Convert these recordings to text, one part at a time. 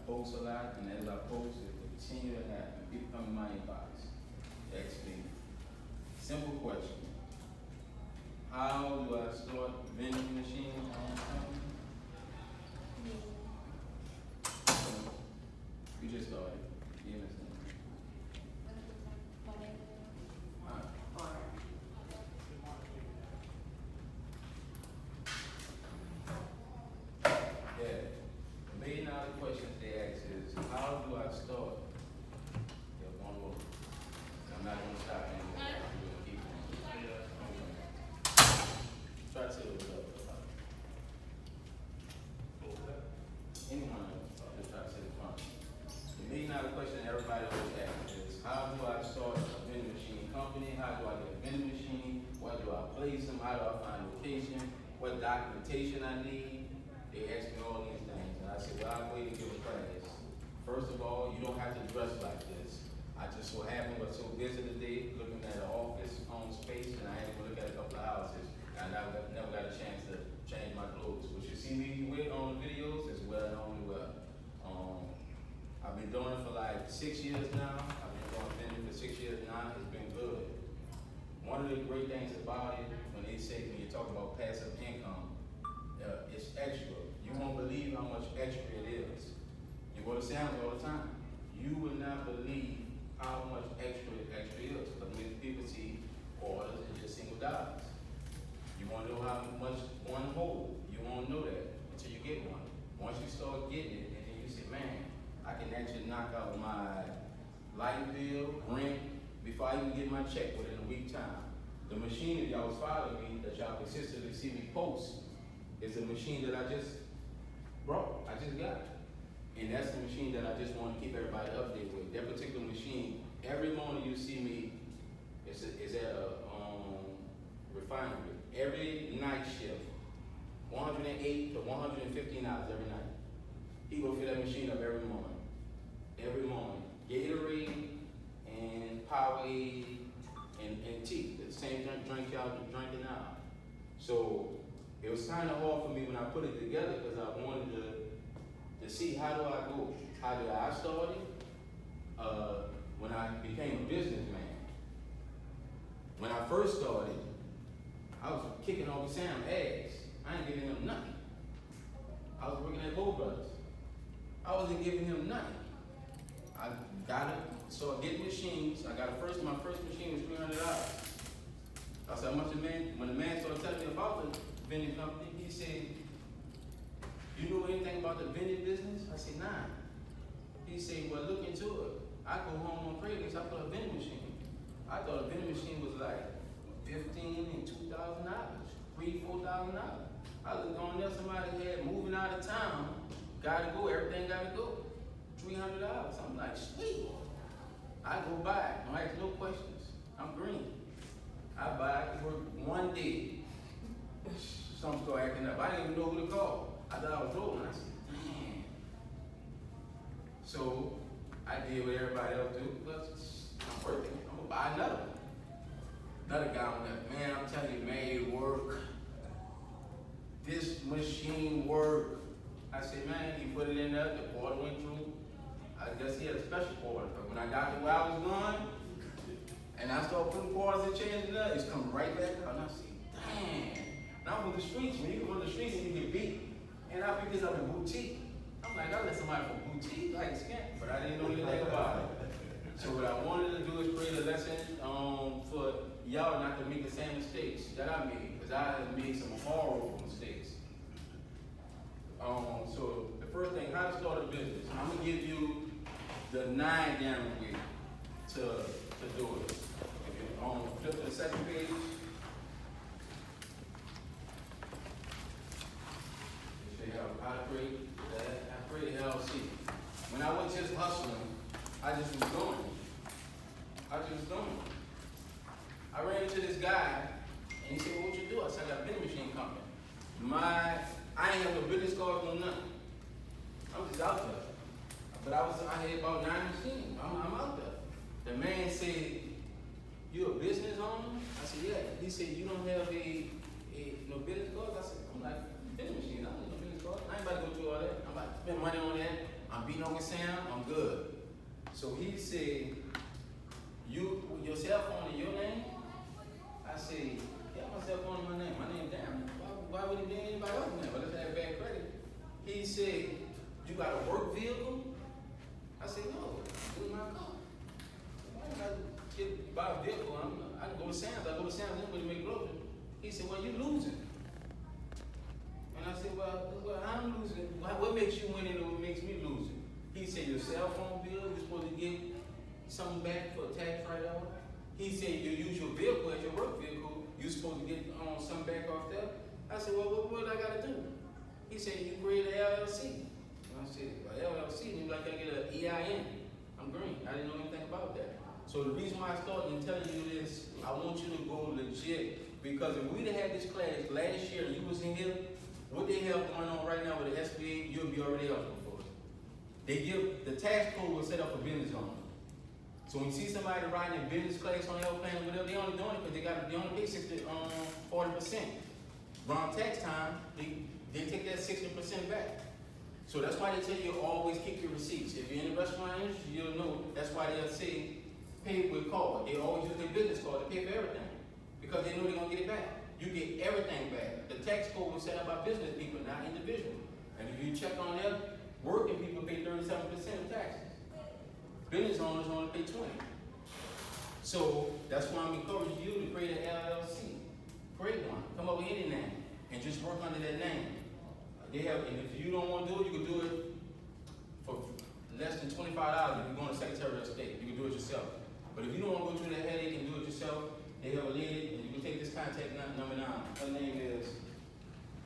post a lot, and as I post, it will continue to happen. People come in my inbox, ask me, simple question. How do I start vending machine in my own company? We just started. You understand? Yeah. The $1 million questions they ask is, how do I start? Yeah, one more. I'm not going to stop anymore. I'm going to keep on. Try to say what's up. Anyone else? I'll just try to say the front. The $1 million question everybody always asks is, how do I start a vending machine company? How do I get a vending machine? Where do I place them? How do I find location? What documentation I need? They ask me all these things. And I said, well, I'm waiting to give a class. First of all, you don't have to dress like this. I just so happened was so busy today looking at an office on space, and I had to look at a couple of houses. And I never got a chance to change my clothes. What you see me with on the videos is what I normally wear. I've been doing it for like 6 years now. I've been doing vending for 6 years now. It's been good. One of the great things about it, when they say, when you talk about passive income, it's extra. You won't believe how much extra it is. You go to Sam's all the time. You will not believe how much extra is. Because when people see orders, it's just single dollars. You want to know how much one hold. You won't know that until you get one. Once you start getting it, and then you say, man, I can actually knock out my light bill, rent, before I even get my check within a week time. The machine that y'all was following me, that y'all consistently see me post, is a machine that I just brought. I just got it. And that's the machine that I just want to keep everybody updated with. That particular machine, every morning you see me, is at a refinery. Every night shift, 108 to 115 hours every night. He go fill that machine up every morning. Every morning. Gatorade and Powerade and tea. The same drink y'all drinking now. So it was kind of hard for me when I put it together because I wanted to see how do I go. How did I start it? When I became a businessman. When I first started, I was kicking over Sam's ass. I ain't giving him nothing. I was working at Gold Brothers. I wasn't giving him nothing. I got it, so I get machines. I got my first machine was $300. I said, how much when the man started telling me about the vending company, he said, you know anything about the vending business? I said, nah. He said, well, look into it. I go home on Craigslist, I put a vending machine. I thought a vending machine was like $15,000 and $2,000, $3,000, $4,000. I looked on there, somebody had moving out of town, gotta go, everything gotta go. $300. I'm like, sweet. I go buy it, don't ask no questions. I'm green. I buy it, work one day. Some start acting up. I didn't even know who to call. I thought I was rolling. I said, damn. So I did what everybody else do, but I'm working. I'm gonna buy another one. Another guy on that, man, I'm telling you, man, it work. This machine work. I said, man, he put it in there, the water went through. I guess he had a special quarter. But when I got to where I was going, and I started putting quarters and changes in there, it's coming right back out. And I said, damn. And I'm from the streets. When you come from the streets and you get beat, and I picked this up in boutique. I'm like, I let somebody from boutique like scamp, but I didn't know anything about it. So what I wanted to do is create a lesson for y'all not to make the same mistakes that I made, because I have made some horrible mistakes. So the first thing, how to start a business. I'm gonna give you the 9 different ways to do it. If you flip to the second page. How to create LLC. When I was just hustling, I just was doing it. I ran into this guy, and he said, well, what you do? I said, I got a vending machine company. I ain't have no business cards, no nothing. I'm just out there. But I had about 9 machines. I'm out there. The man said, you a business owner? I said, yeah. He said, you don't have no business cards? I said, I'm like, vending machines, I don't need no business cards. I ain't about to go through all that. I'm about to spend money on that. I'm beating meeting up with Sam, I'm good. So he said, your cell phone in your name? I said, yeah, my cell phone in my name. My name Darren. Why would it be anybody else's name? But let's have bad credit. He said, you got a work vehicle? I said, no, this is my car. Why did I buy a vehicle? I can go to Sam's. I go to Sam's anyway to make groceries. He said, well, you're losing. And I said, well, I'm losing. What makes you winning and what makes me losing? He said, your cell phone bill, you're supposed to get something back for a tax write-off. He said, you use your vehicle as your work vehicle, you're supposed to get something back off there. I said, well, what do I got to do? He said, you create an LLC. And I said, well, LLC, and like I get an EIN. I'm green. I didn't know anything about that. So the reason why I started telling you this, I want you to go legit, because if we'd have had this class last year and you was in here, what they have going on right now with the SBA, you'll be already eligible for it. They give, the tax code was set up for business owners. So when you see somebody riding a business class on the airplane, whatever, they only doing it because they only pay 40%. Around tax time, they take that 60% back. So that's why they tell you always keep your receipts. If you're in the restaurant industry, you'll know that's why they'll say pay with card. They always use their business card to pay for everything because they know they're gonna get it back. You get everything back. The tax code was set up by business people, not individual. And if you check on that, working people pay 37% of taxes. Business owners only pay 20%. So that's why I'm encouraging you to create an LLC. Create one. Come up with any name and just work under that name. They have, and if you don't want to do it, you can do it for less than $25 if you're going to Secretary of State. You can do it yourself. But if you don't want to go through that headache and do it yourself, they have a lady, and you can take this contact number down. Her name is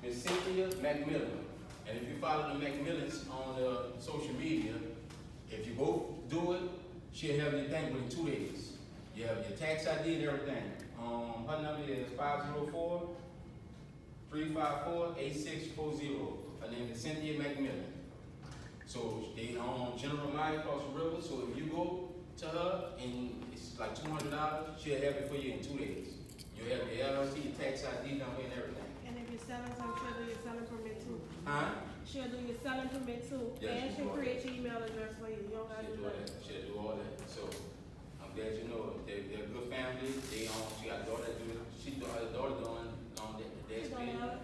Miss Cynthia McMillan. And if you follow the McMillans on social media, if you both do it, she'll have your thing within 2 days. You have your tax ID and everything. Her number is 504-354-8640. Her name is Cynthia McMillan. So they own General Mine across the river. So if you go to her and it's like $200, she'll have it for you in 2 days. You'll have your LLC, your tax ID number, and everything. And if you're selling something, she'll do your selling permit too. Huh? She'll do your selling permit too. Yes, and she'll create your email address for you. You don't gotta do that. She'll do all that. So I'm glad you know it. They're a good family. She got a daughter that do it. Her daughter doing the She's SBA.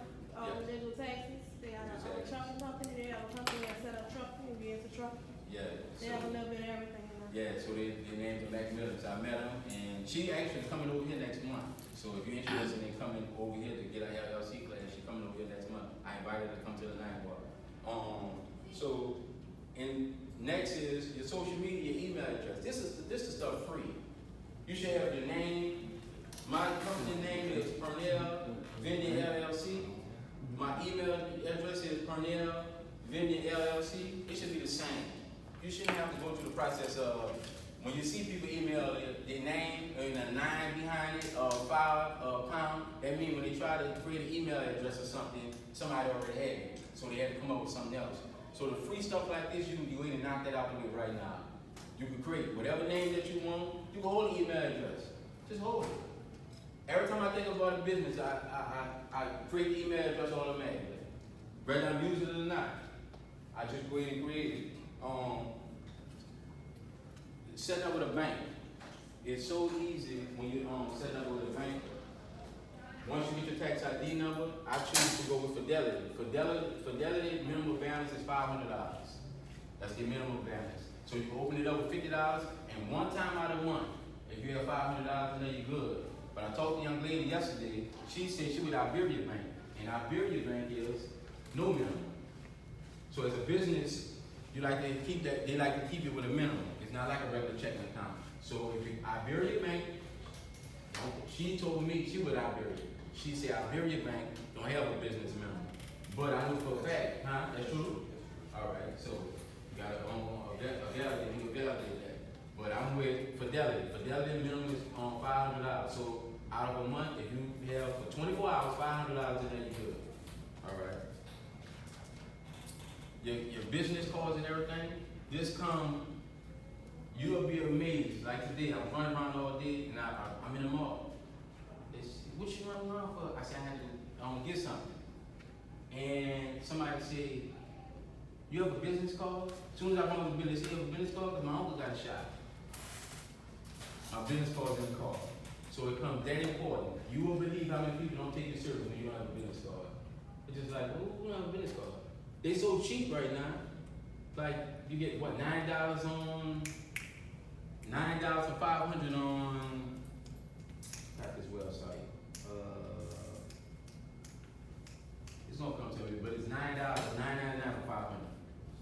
they do taxes. They have a trucking company. They have a company that set up trucking and be into trucking. Yeah. They have a little bit of everything. Yeah, so they named the Macmillans. I met them, and she actually coming over here next month. So if you're interested in coming over here to get an LLC class, she's coming over here next month. I invited her to come to the 9 bar. And next is your social media email address. This is stuff free. You should have your name. My company name is Pernell Vending LLC. My email address is Pernell Vending LLC. It should be the same. You shouldn't have to go through the process of, when you see people email their name and a 9 behind it, or £5, that means when they try to create an email address or something, somebody already had it. So they had to come up with something else. So the free stuff like this, you can go in and knock that out the way right now. You can create whatever name that you want. You can hold an email address. Just hold it. Every time I think about a business, I create the email address automatically. Whether I'm using it or not, I just go ahead and create it. Setting up with a bank. It's so easy when you're setting up with a bank. Once you get your tax ID number, I choose to go with Fidelity. Fidelity minimum balance is $500. That's the minimum balance. So you can open it up with $50, and one time out of the month, if you have $500 in there, you're good. But I talked to a young lady yesterday. She said she was Iberia Bank, and Iberia Bank is no minimum. So as a business, you like to keep that. They like to keep it with a minimum. It's not like a regular checking account. So if you Iberia Bank, she told me she was Iberia. She said Iberia Bank don't have a business minimum. But I know for a fact, huh? That's true? All right, so you got to validate that. But I'm with Fidelity. Fidelity minimum is $500. So out of a month, if you have for 24 hours, $500 in there, you're good. All right. Your business cards and everything, this come, you'll be amazed. Like today, I'm running around all day, and I'm in the mall. They say, what you running around for? I said, I had to get something. And somebody said, You have a business card? As soon as I run with the business, you have a business card? Because my uncle got shot. My business card's in the car. So it comes that important. You won't believe how many people don't take you serious when you don't have a business card. It's just like, who don't have a business card? They so cheap right now. Like, you get what, $9 on, $9,500 on, got this website. It's gonna come to me, but it's $9, $9.99 for 500.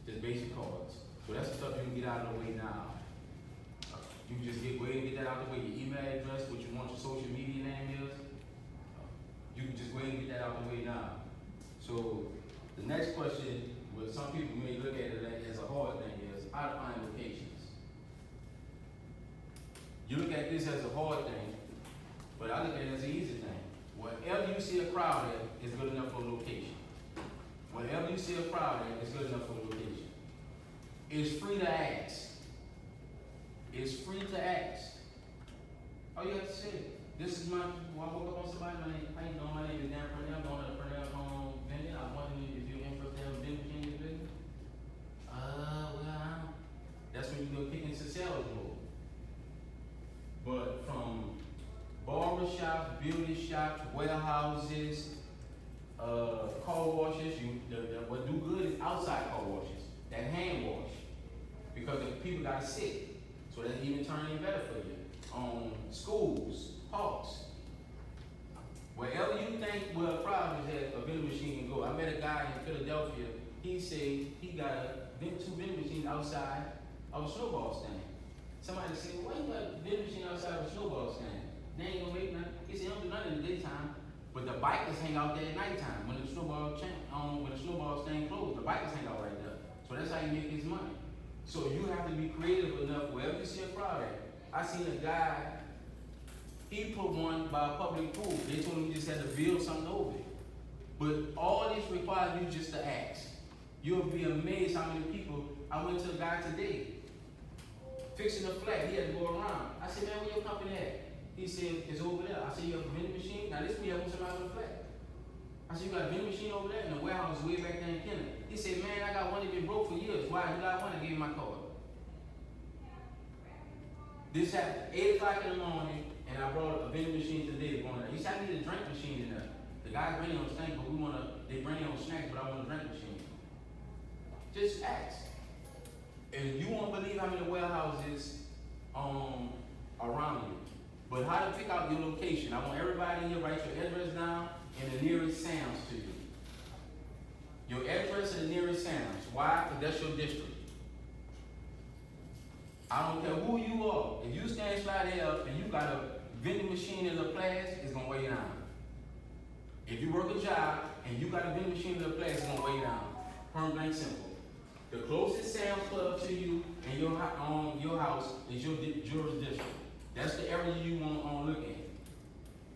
Just basic cards. So that's the stuff you can get out of the way now. You can just go ahead and get that out of the way. Your email address, what you want your social media name is. You can just go ahead and get that out of the way now. So the next question, what some people may look at it as a hard thing, is how to find locations. You look at this as a hard thing, but I look at it as an easy thing. Wherever you see a crowd at is good enough for a location. Wherever you see a crowd at is good enough for a location. It's free to ask. It's free to ask. All you have to say, this is my, when I woke up on somebody, my name, how you doing? My name is Dan Pernell, I'm going to Pernell Vending. I was wondering if you're interested in a vending machine in your business. Well, that's when you go kick into sales mode. But from barber shops, beauty shops, warehouses, car washes, what do good is outside car washes, that hand wash. Because the people got sick. So that even turn in better for you. Schools, parks. Wherever you think where a crowd is at, a vending machine can go. I met a guy in Philadelphia. He said he got two vending machines outside of a snowball stand. Somebody said, why you got a vending machine outside of a snowball stand? They ain't gonna make nothing. He said, they don't do nothing in the daytime, but the bikers hang out there at nighttime when the snowball stand closed. The bikers hang out right there. So that's how you make his money. So you have to be creative enough wherever you see a crowd at. I seen a guy, he put one by a public pool. They told him he just had to build something over it. But all this requires you just to ask. You'll be amazed how many people. I went to a guy today, fixing a flat. He had to go around. I said, man, where your company at? He said, it's over there. I said, you have a vending machine? Now this me helping somebody with a flat. I said, you got a vending machine over there? And the warehouse is way back there in Kennedy. He said, man, I got one that been broke for years. Why? You got one? I gave you my card. This happened 8 o'clock in the morning, and I brought a vending machine today to go in there. He said, I need a drink machine in there. The guy bring it on snacks, but they bring it on snacks, but I want a drink machine. Just ask. And you won't believe how many warehouses around you. But how to pick out your location. I want everybody here, write your address down and the nearest Sam's to you. Your address and the nearest Sam's. Why? Because that's your district. I don't care who you are. If you stand slide here and you got a vending machine in the place, it's gonna weigh you down. If you work a job and you got a vending machine in the place, it's gonna weigh you down. Point blank simple. The closest Sam's Club to you and your house is your jurisdiction. That's the area you want to look at.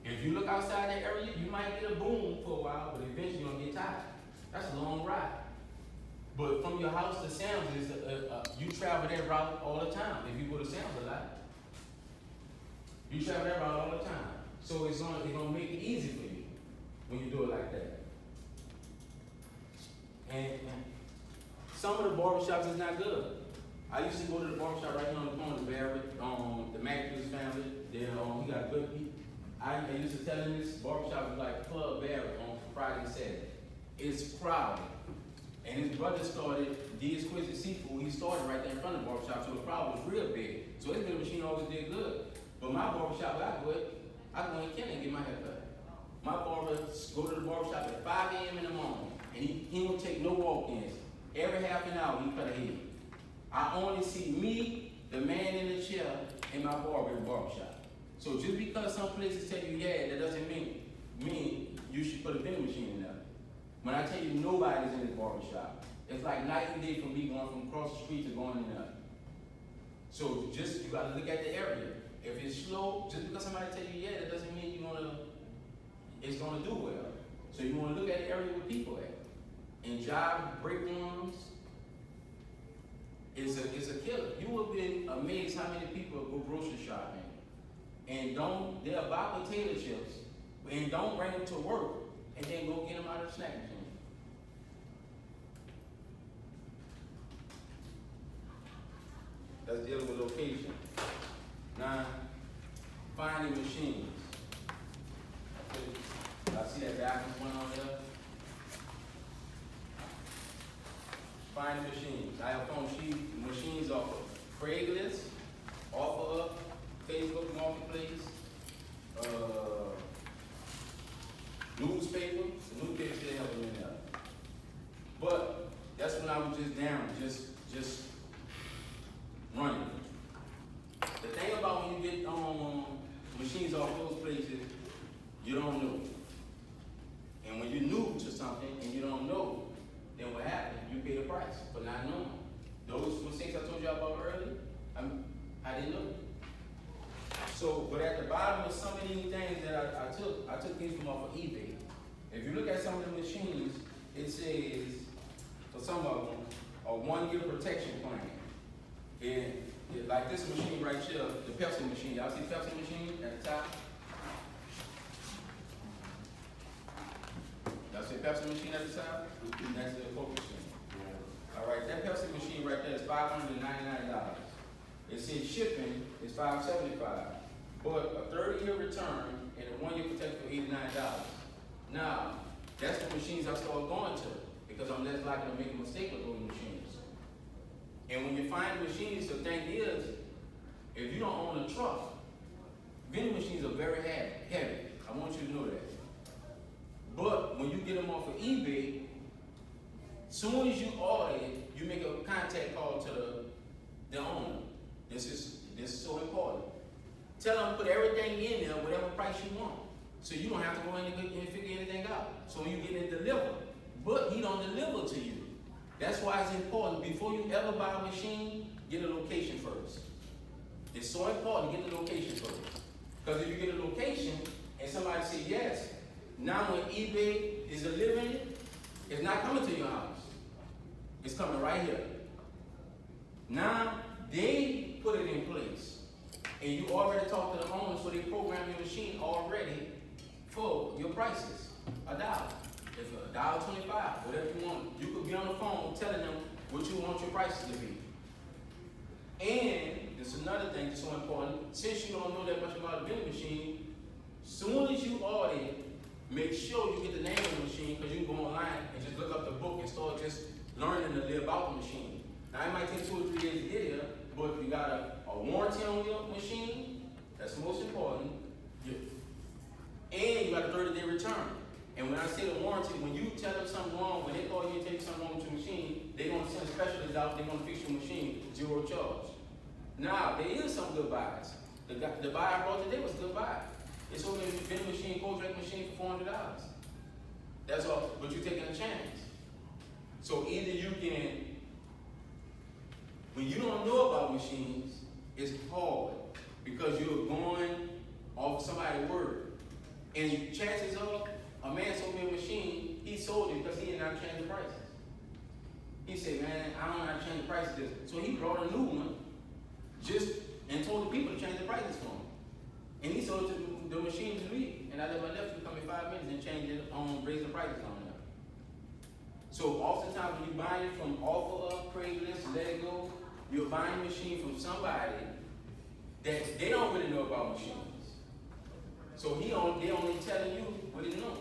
If you look outside that area, you might get a boom for a while, but eventually you're gonna get tired. That's a long ride. But from your house to Sam's, you travel that route all the time. If you go to Sam's a lot, you travel that route all the time. So it's gonna make it easy for you when you do it like that. And some of the barbershops is not good. I used to go to the barbershop right here on the corner, Barrett, the Matthews family. He got good people. I used to tell him this barbershop was like Club Barrett on Friday and Saturday. It's crowded. And his brother started the Exquisite Seafood. He started right there in front of the barbershop, so the crowd was real big. So his little machine always did good. But my barbershop, I go in Kenny and get my hair cut. My barber go to the barbershop at 5 a.m. in the morning, and he don't take no walk-ins. Every half an hour, he cut a head. I only see me, the man in the chair, and my barber in the barbershop. So just because some places tell you, yeah, that doesn't mean you should put a vending machine in there. When I tell you nobody's in the barbershop, it's like night and day for me going from across the street to going in there. So you gotta look at the area. If it's slow, just because somebody tell you, yeah, that doesn't mean it's gonna do well. So you wanna look at the area where people at. And job break rooms is a killer. You will be amazed how many people go grocery shopping and they'll buy potato chips and don't bring them to work and then go get them out of the snack machine. That's dealing with location. Now, finding machines. I see that backwards one on there. Finding machines. I have found machines off of Craigslist, off of Facebook Marketplace, newspaper. The newspaper still have them in there. But that's when I was just down, just running. The thing about when you get machines off those places, you don't know. And when you're new to something and you don't know, then what happens? You pay the price for not knowing. Those mistakes I told you about earlier, I didn't know. So, but at the bottom of some of these things that I took these from off of eBay. If you look at some of the machines, it says, for some of them, a 1 year protection plan. And like this machine right here, the Pepsi machine. Y'all see Pepsi machine at the top? Y'all see Pepsi machine at the top? Next to the Coke machine. All right, that Pepsi machine right there is $599. It says shipping is $575, but a 30-year return and a 1 year protection for $89. Now, that's the machines I started going to because I'm less likely to make a mistake with those machines. And when you find machines, the thing is, if you don't own a truck, vending machines are very heavy. I want you to know that. But when you get them off of eBay, soon as you order it, you make a contact call to the owner. This is so important. Tell them put everything in there, whatever price you want. So you don't have to go in and figure anything out. So when you get it delivered, but he don't deliver to you. That's why it's important. Before you ever buy a machine, get a location first. It's so important to get the location first. Because if you get a location and somebody say yes, now when eBay is delivering it, it's not coming to your house. It's coming right here. Now they put it in place. And you already talked to the owner, so they program your machine already for your prices. $1. If $1.25, whatever you want. You could be on the phone telling them what you want your prices to be. And there's another thing that's so important. Since you don't know that much about a vending machine, soon as you order it, make sure you get the name of the machine, because you can go online and just look up the book and start just learning a little about the machine. Now it might take 2 or 3 years to get here, but if you got a warranty on your machine, that's the most important. And you got a 30-day return. And when I say the warranty, when you tell them something wrong, when they call you and tell you something wrong with your machine, they're going to send specialists out, they're going to fix your machine, 0 charge. Now, there is some good buys. The buy I brought today was a good buy. It's over a vending machine, Kojak machine for $400. That's all, but you're taking a chance. So either you can, when you don't know about machines, it's hard because you're going off somebody's word. And chances are, a man sold me a machine, he sold it because he did not change the prices. He said, man, I don't know how to change the prices. So he brought a new one and told the people to change the prices for him. And he sold the machine to me. And I let my nephew come in 5 minutes and change it, raise the prices on it. So oftentimes when you're buying from Offer Up, Craigslist, Let It Go, you're buying a machine from somebody that they don't really know about machines. So they only telling you what they know.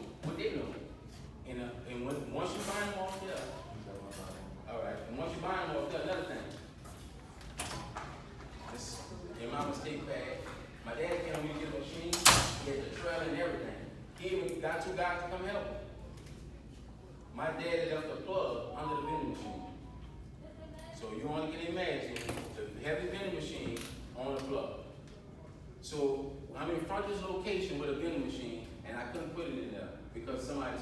And once you buy them off there, all right, and once you buy them off there, another thing. This in my mistake bag. My dad came me to get a machine, he had the trailer and everything. He even got 2 guys to come help him. My dad had left a plug under the vending machine. So you only can imagine the heavy vending machine on the plug. So I'm in front of this location with a vending machine, and I couldn't put it in there because somebody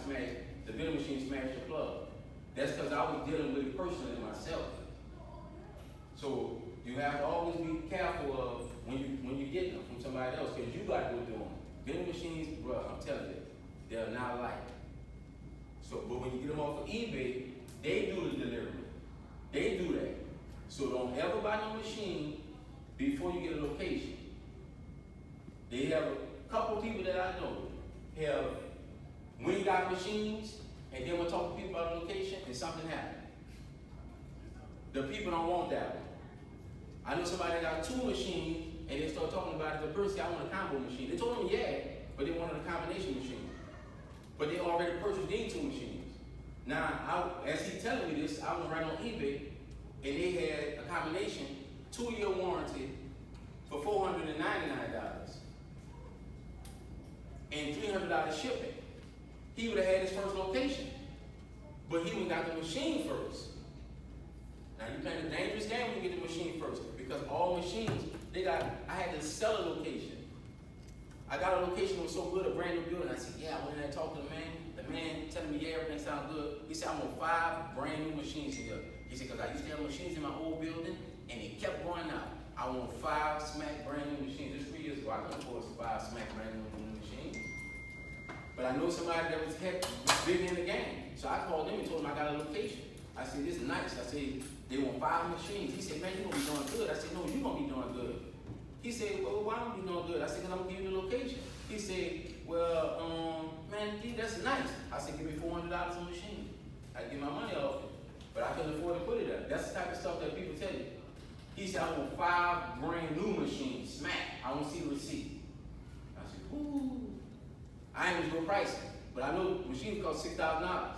the vending machine smashed the plug. That's because I was dealing with it personally myself. So you have to always be careful of when you get them from somebody else, because you got to go through them. Vending machines, bro, I'm telling you, they're not like. So, but when you get them off of eBay, they do the delivery. They do that. So don't ever buy no machine before you get a location. They have a couple people that I know have when you got machines, and then we'll talk to people about the location, and something happened. The people don't want that one. I know somebody that got 2 machines, and they start talking about it. The person, I want a combo machine. They told them, yeah, but they wanted a combination machine. But they already purchased these 2 machines. Now, as he telling me this, I was right on eBay, and they had a combination, 2-year warranty for $499 and $300 shipping. He would have had his first location, but he would have got the machine first. Now you're playing a dangerous game when you get the machine first, because all machines, I had to sell a location. I got a location that was so good, a brand new building. I said, yeah, I went in there and talked to the man. The man telling me, yeah, everything sounds good. He said, I want 5 brand new machines here. He said, because I used to have machines in my old building, and it kept going out. I want 5 smack brand new machines. Just 3 years ago, I couldn't afford 5 smack brand new machines. But I know somebody that was big in the game. So I called them and told them I got a location. I said, this is nice. I said, they want 5 machines. He said, man, you're going to be doing good. I said, no, you're going to be doing good. He said, well, why am I doing good? I said, because I'm going to give you the location. He said, well, man, that's nice. I said, give me $400 a machine. I get my money off it. But I couldn't afford to put it up. That's the type of stuff that people tell you. He said, I want 5 brand new machines. Smack. I want to see the receipt. I said, ooh. I ain't going to go pricing. But I know machines cost $6,000.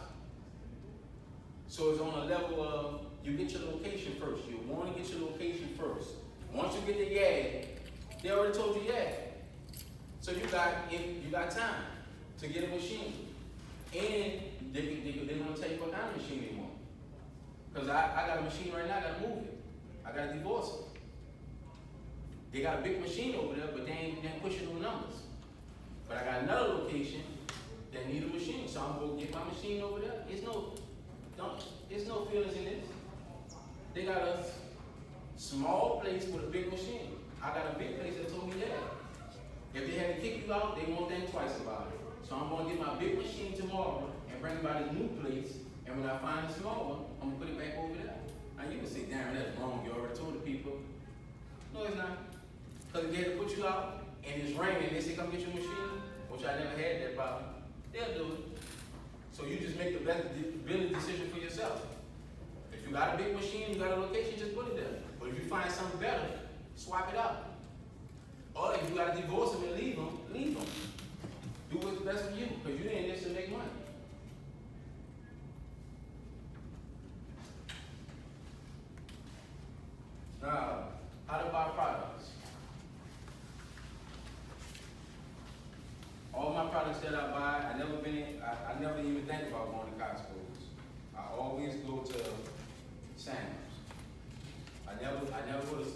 So it's on a level of, you get your location first. You want to get your location first. Once you get the yeah, they already told you yeah. So you got time to get a machine. And they don't tell you what kind of machine they want. Because I got a machine right now, I got to move it. I got to divorce it. They got a big machine over there, but they ain't pushing no numbers. But I got another location that need a machine. So I'm going to get my machine over there. There's no feelings in this. They got a small place with a big machine. I got a big place that told me that. If they had to kick you out, they won't think twice about it. So I'm going to get my big machine tomorrow and bring it by this new place. And when I find a small one, I'm going to put it back over there. Now you can say, damn, that's wrong. You already told the people. No, it's not. Because if they had to put you out and it's raining, they say, come get your machine, which I never had that problem. They'll do it. So you just make the best business decision for yourself. If you got a big machine, you got a location, just put it there. But if you find something better, swap it out. Or if you got to divorce them and leave them, leave them. Do what's best for you, because you ain't this to make money. Now, how to buy products? All my products that I buy, I never even think about going to Costco's. I always go to Sam's. I never go to.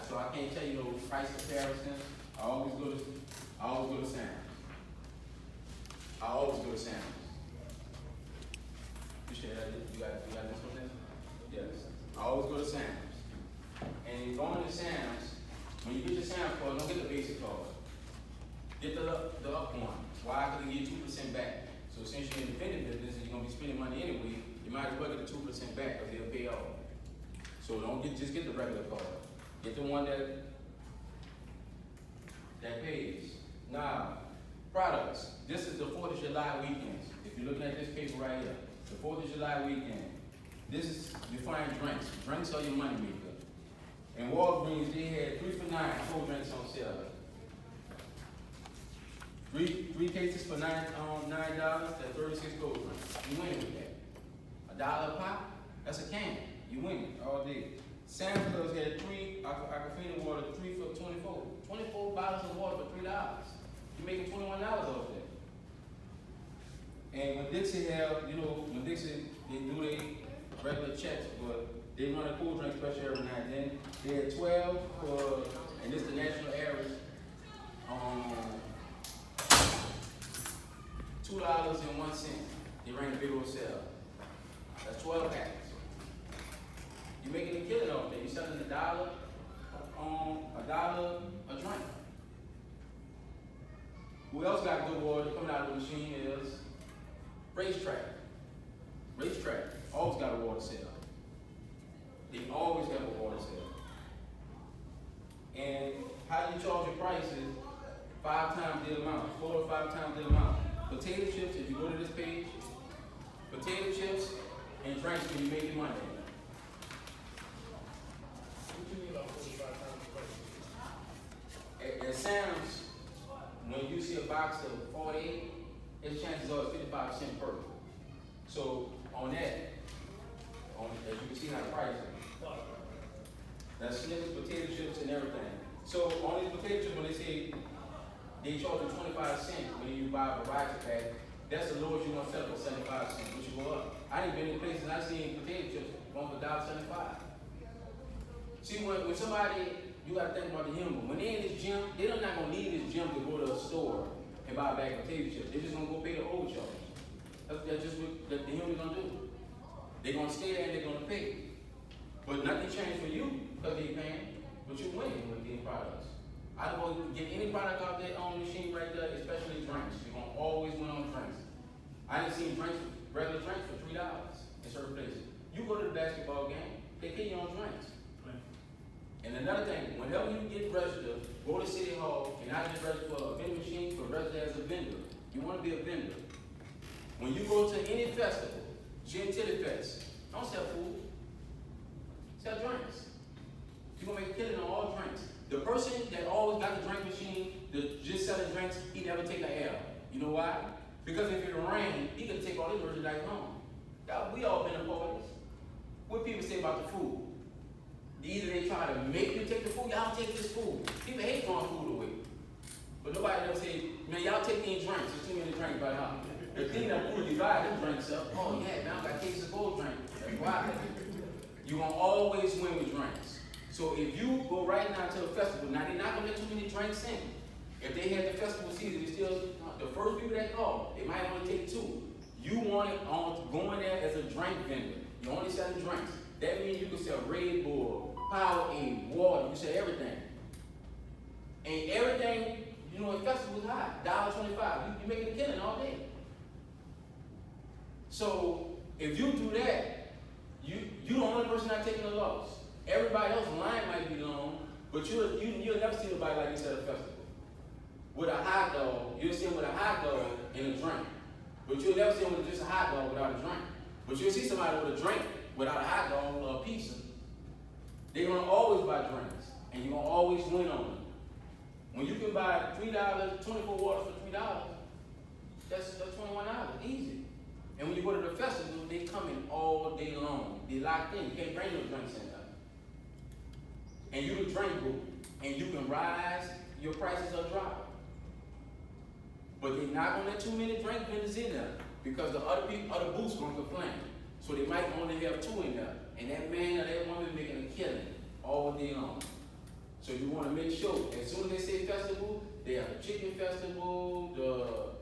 So I can't tell you no price comparisons. I always go to Sam's. I always go to Sam's. You share that? You got this one there? Yes. I always go to Sam's. And going to Sam's, when you get your Sam's card, don't get the basic card. Get the up one. Why? Because they get 2% back. So since you're in the vending business and you're gonna be spending money anyway, you might as well get the 2% back because they'll pay off. So just get the regular card. Get the one that pays. Now, products. This is the 4th of July weekend. If you're looking at this paper right here, the 4th of July weekend. This is defined drinks. Drinks are your money maker. In Walgreens, they had 3 for $9 cold drinks on sale. Three cases for $9, that's 36 cold drinks. You win with that. $1 a pop, that's a can. You win all day. Sam's Club had 3 Aquafina water, 3 for $24. 24 bottles of water for $3. You're making $21 off that. And when Dixie when Dixie, they do their regular checks, but they run a cool drink special every now and then. They had 12 for, and this is the national average, $2.01. They ran a big old sale. That's 12 packs. You're making a killing off that. You're selling $1 a drink. Who else got good water coming out of the machine is Racetrack. Racetrack always got a water sale. They always have a water sale. And how you charge your prices? 5 times the amount, 4 or 5 times the amount. Potato chips, if you go to this page, potato chips and drinks when you make your money. What you need a So on that, as you can see how the price is. That's snippets, potato chips, and everything. So on these potato chips, when they say they charge you 25 cents when you buy a variety pack, that's the lowest you're gonna sell for 75 cents, which will go up. I ain't been in places I've seen potato chips going for $1.75. See, when somebody, you gotta think about the human. When they're in this gym, they're not gonna leave this gym to go to a store and buy a bag of potato chips. They're just gonna go pay the overcharge. That's just what the human gonna do. They're gonna stay there and they're gonna pay. But nothing changed for you because they're paying, but you're winning with these products. I don't want to get any product out there on the machine right there, especially drinks. You're gonna always win on drinks. I didn't see drinks, regular drinks for $3 in certain places. You go to the basketball game, they pay you on drinks. And another thing, whenever you get registered, go to City Hall, and I get registered for a vending machine, for registered as a vendor. You want to be a vendor. When you go to any festival, Gentilly Fest, don't sell food, sell drinks. You're gonna make a killing on all drinks. The person that always got the drink machine, just selling drinks, he never take an L. You know why? Because if it rain, he can take all his merchandise home. We all been in parties. What people say about the food? Either they try to make you take the food, y'all take this food. People hate throwing food away. But nobody ever say, man, y'all take these drinks. There's too many drinks by now. The thing that food you buy, them drinks up. Oh yeah, now I got cases of cold drink. That's why. You're gonna always win with drinks. So if you go right now to a festival, now they're not gonna let too many drinks in. If they had the festival season, it's still the first people that call, they might only take 2. You want it on going there as a drink vendor. You only selling drinks. That means you can sell Red Bull, Powerade, water, you can sell everything. And everything, you know, at festivals high, $1.25. You making a killing all day. So if you do that, you the only person not taking a loss. Everybody else's line might be long, but you'll never see nobody like this at a festival. With a hot dog, you'll see them with a hot dog and a drink. But you'll never see them with just a hot dog without a drink. But you'll see somebody with a drink without a hot dog or a pizza. They're gonna always buy drinks, and you're gonna always win on them. When you can buy $3, 24 waters for $3, that's $21, easy. And when you go to the festival, they come in all day long. They locked in. You can't bring no drinks in there. And you the drink group, and you can rise, your prices are dropping. But they're not gonna let too many drink vendors in there because the other booths gonna complain. So they might only have 2 in there. And that man or that woman making a killing all day long. So you wanna make sure, as soon as they say festival, they have the chicken festival, the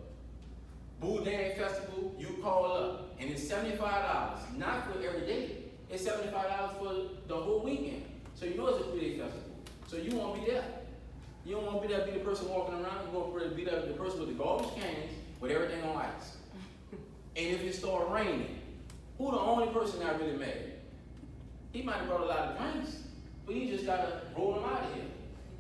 Boudin festival, you call up. And it's $75, not for every day. It's $75 for the whole weekend. So you know it's a 3-day festival. So you won't be there. You don't want to be there, be the person walking around. You want to be there, the person with the garbage cans with everything on ice. And if it start raining, who the only person that really mad? He might have brought a lot of drinks, but he just got to roll them out of here.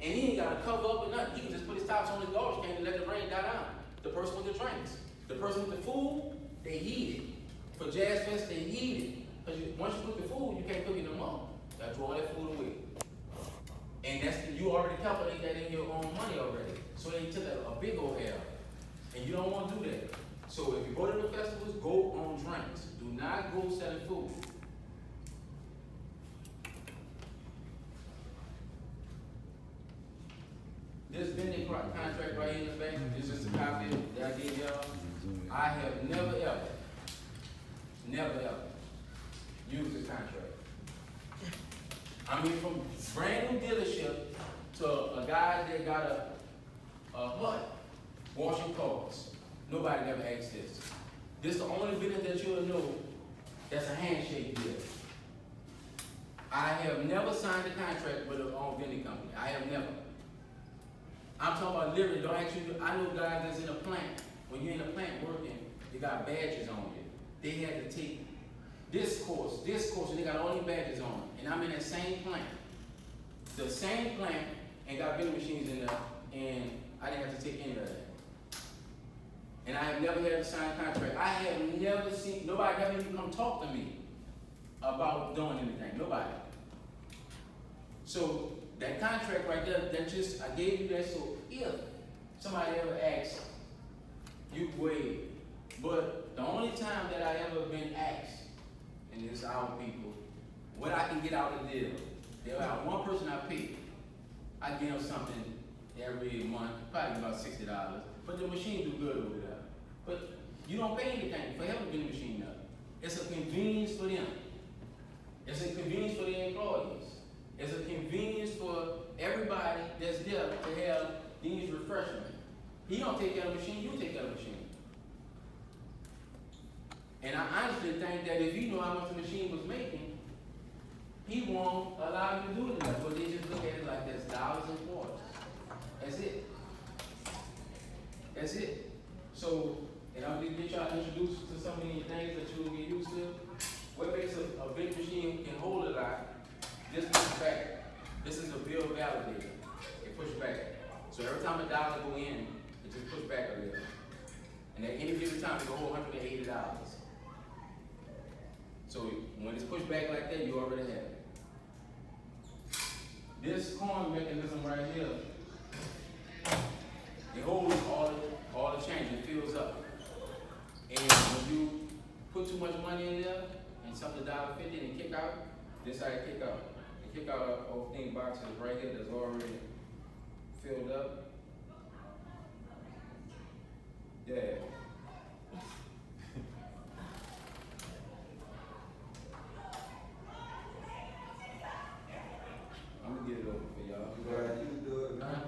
And he ain't got to cover up or nothing. He can just put his tops on his garbage can and let the rain die down. The person with the drinks. The person with the food, they heat it. For Jazz Fest, they heat it. Because once you cook the food, you can't cook it no more. You got to throw all that food away. And you already calculate that in your own money already. So they took a big old L. And you don't want to do that. So if you go to the festivals, go on drinks. Do not go selling food. This vending contract right here in the back, this is the copy that I gave y'all. I have never ever used this contract. I mean, from brand new dealership to a guy that got a hut washing cars. Nobody ever asked this. This is the only business that you'll know that's a handshake deal. I have never signed a contract with a vending company. I have never. I'm talking about literally, don't ask you, I know guys that's in a plant. When you're in a plant working, they got badges on you. They had to take this course, and they got all these badges on. And I'm in that same plant. The same plant, and got vending machines in there, and I didn't have to take any of that. And I have never had to sign a contract. I have never seen, nobody ever even come talk to me about doing anything, nobody. So that contract right there, I gave you that so if somebody ever asks, you waive. But the only time that I ever been our people what I can get out of the deal. They'll have one person I pay. I give them something every month, probably about $60. But the machine do good over there. But you don't pay anything for helping the machine up. It's a convenience for them. It's a convenience for the employees. It's a convenience for everybody that's there to have these refreshments. He don't take care of the machine, you take care of the machine. And I honestly think that if he knew how much the machine was making, he won't allow you to do it enough. But they just look at it like there's dollars and quarters. That's it. That's it. So, and I'll just get y'all introduced to some of these things that you'll get used to. What makes a vending machine can hold a lot, this pushes back. This is a bill validator. It pushes back. So every time a dollar go in, it just pushes back a little. And at any given time, it go $180. So when it's pushed back like that, you already have it. This coin mechanism right here, it holds all the change, it fills up. And when you put too much money in there, and something $1.50 and kick out, this how it kick out. It kick out of thing boxes right here that's already filled up. Yeah. I'm gonna get it over for y'all. Go ahead, you can do it, man.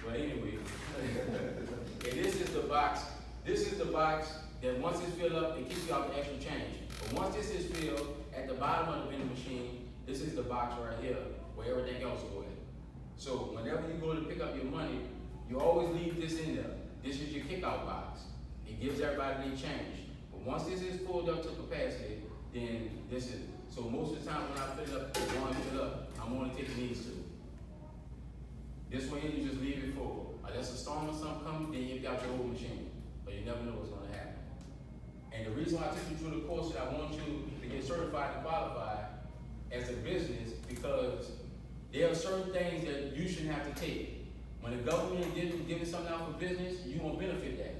But anyway, and this is the box. This is the box that once it's filled up, it keeps you out the extra change. But once this is filled, at the bottom of the vending machine, this is the box right here where everything else will go in. So whenever you go to pick up your money, you always leave this in there. This is your kickout box. It gives everybody their change. But once this is filled up to capacity, then this is. So most of the time when I fill it up, I'm only taking these two. This one here, you just leave it full. Unless a storm or something comes, then you've got your whole machine. But you never know what's going to happen. And the reason why I took you through the course is I want you to get certified and qualified as a business, because there are certain things that you shouldn't have to take. When the government giving something out for business, you won't benefit that.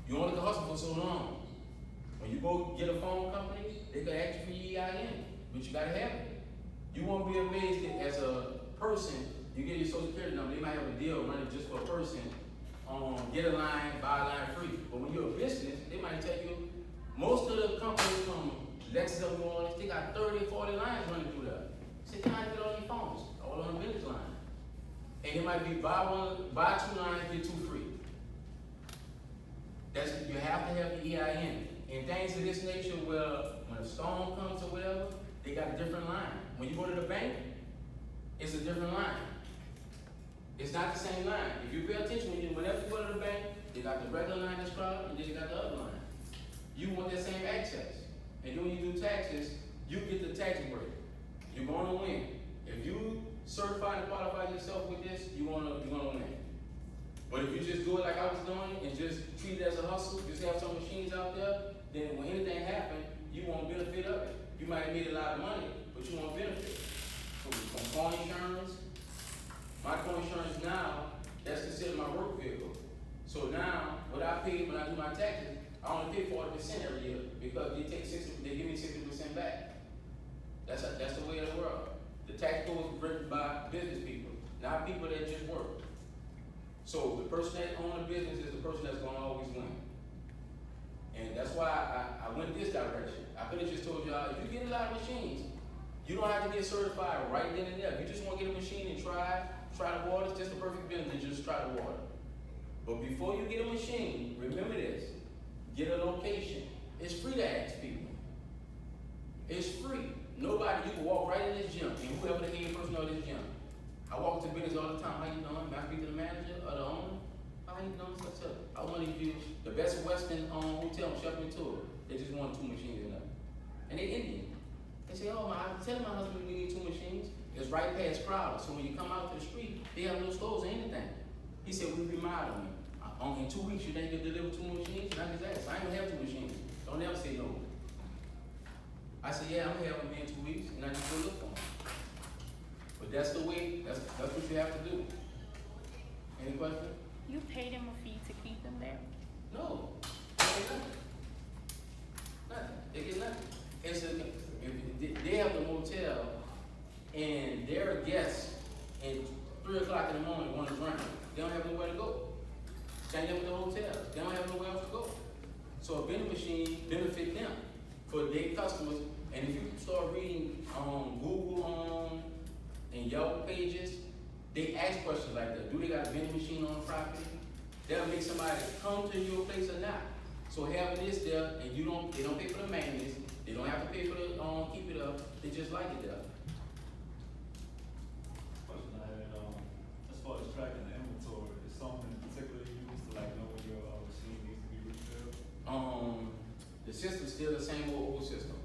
You only can hustle for so long. When you go get a phone company, they can ask you for your EIN, but you gotta have it. You won't be amazed that as a person, you get your social security number, they might have a deal running just for a person, get a line, buy a line free. But when you're a business, they might tell you, most of the companies from Lexus up New Orleans, they got 30, 40 lines running through there. So you can't get on your phones, all on the business line. And it might be buy two lines, get two free. You have to have the EIN. And things of this nature where when a storm comes or whatever, they got a different line. When you go to the bank, it's a different line. It's not the same line. If you pay attention, whenever you go to the bank, they got the regular line that's crowded, and then you got the other line. You want that same access. And then when you do taxes, you get the tax break. You're gonna win. If you certify and qualify yourself with this, you're gonna win. But if you just do it like I was doing and just treat it as a hustle, just have some machines out there, then when anything happens, you won't benefit of it. You might have made a lot of money, but you won't benefit. So from car insurance, my car insurance now, that's considered my work vehicle. So now, what I pay when I do my taxes, I only pay 40% every year because they give me 60% back. That's the way of the world. The tax code is written by business people, not people that just work. So the person that owns a business is the person that's gonna always win. And that's why I went this direction. I could have just told y'all, if you get a lot of machines, you don't have to get certified right then and there. If you just want to get a machine and try the water, it's just the perfect business to just try the water. But before you get a machine, remember this, get a location. It's free to ask people. It's free. Nobody, you can walk right in this gym, and whoever the head person of this gym. I walk to business all the time. How you doing? May I speak to the manager or the owner? How you doing? What's up? I want to give you the best Western hotel, Shepherd Tour. They just want 2 machines in there. And they Indian. They say, oh, I'm telling my husband we need 2 machines. It's right past Crowder. So when you come out to the street, they have no stores or anything. He said, we remodeling me. In 2 weeks, you think you can deliver 2 machines? And I just asked, I ain't gonna have 2 machines. Don't ever say no. I said, yeah, I'm gonna have them in 2 weeks, and I just go look for them. But that's the way, that's what you have to do. Any question? You pay them a fee to keep them there? No, they get nothing. Nothing, they get nothing. It's if they have the motel and they're a guest and 3 o'clock in the morning want to drink, they don't have nowhere to go. Same thing with the hotels, they don't have nowhere else to go. So a vending machine benefit them for their customers. And if you start reading Google and Yelp pages, they ask questions like that. Do they got a vending machine on the property? That'll make somebody come to your place or not. So having this there, and they don't pay for the maintenance, they don't have to pay for the keep it up, they just like it there. Question I had, as far as tracking the inventory, is something in particular you use to like know when your machine needs to be refilled? The system's still the same old system.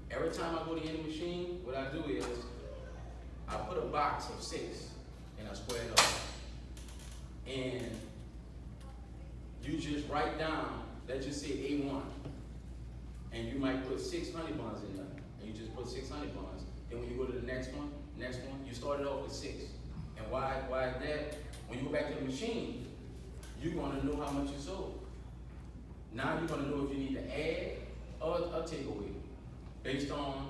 Every time I go to any machine, what I do is I put a box of 6 and I square it up. And you just write down, let's just say A1. And you might put 6 honey buns in there. And you just put 6 honey buns. Then when you go to the next one, you start it off with 6. And why is that? When you go back to the machine, you're gonna know how much you sold. Now you're gonna know if you need to add or take away. Based on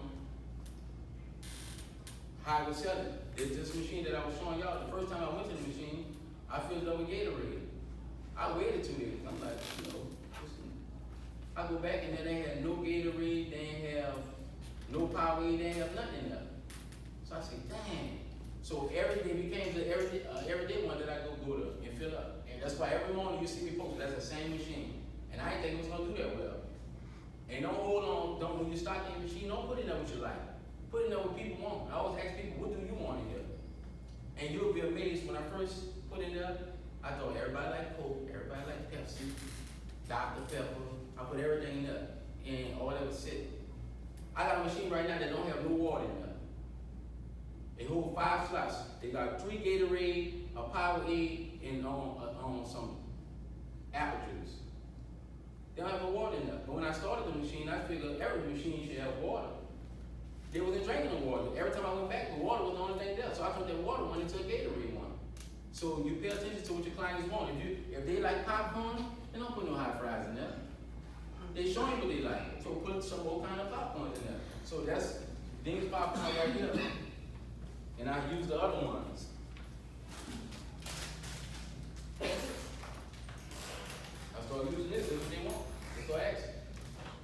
how I was selling. This machine that I was showing y'all, the first time I went to the machine, I filled it up with Gatorade. I waited 2 days. I'm like, I go back and then they had no Gatorade, they didn't have no Powerade, they didn't have nothing in there. So I said, dang. So every day became the everyday one that I go to and fill up. And that's why every morning you see me post, that's the same machine. And I didn't think it was gonna do that well. And don't hold on, when you start the machine, don't put in there what you like. Put in there what people want. I always ask people, what do you want in here? And you'll be amazed, when I first put in there, I thought everybody liked Coke, everybody liked Pepsi, Dr. Pepper. I put everything in there, and all that was sitting. I got a machine right now that don't have no water in there. They hold 5 slots. They got 3 Gatorade, a Powerade, and some apple juice. They don't have no water in there. But when I started the machine, I figured every machine should have water. They wasn't drinking the water. Every time I went back, the water was the only thing there. So I turned that water one into a Gatorade one. So you pay attention to what your clients want. If they like popcorn, they don't put no hot fries in there. They show you what they like. So put some more kind of popcorn in there. So that's Ding's popcorn right here. And I use the other ones. I started using this, that's what they want. They start asking.